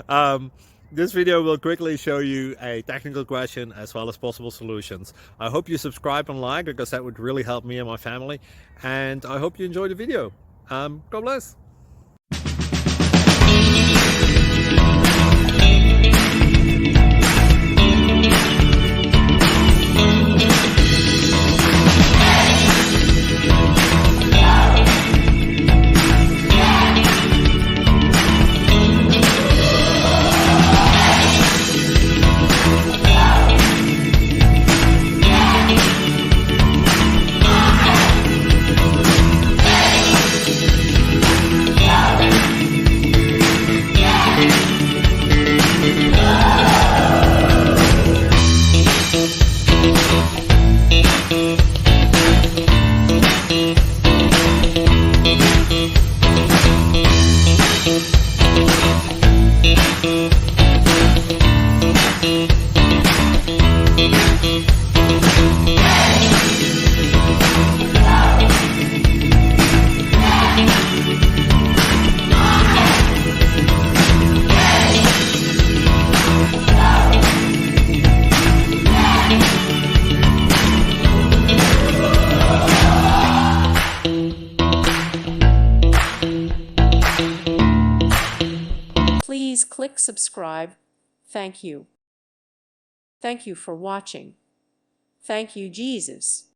um, this video will quickly show you a technical question as well as possible solutions. I hope you subscribe and like, because that would really help me and my family. And I hope you enjoy the video. God bless. Please click subscribe. Thank you. Thank you for watching. Thank you, Jesus.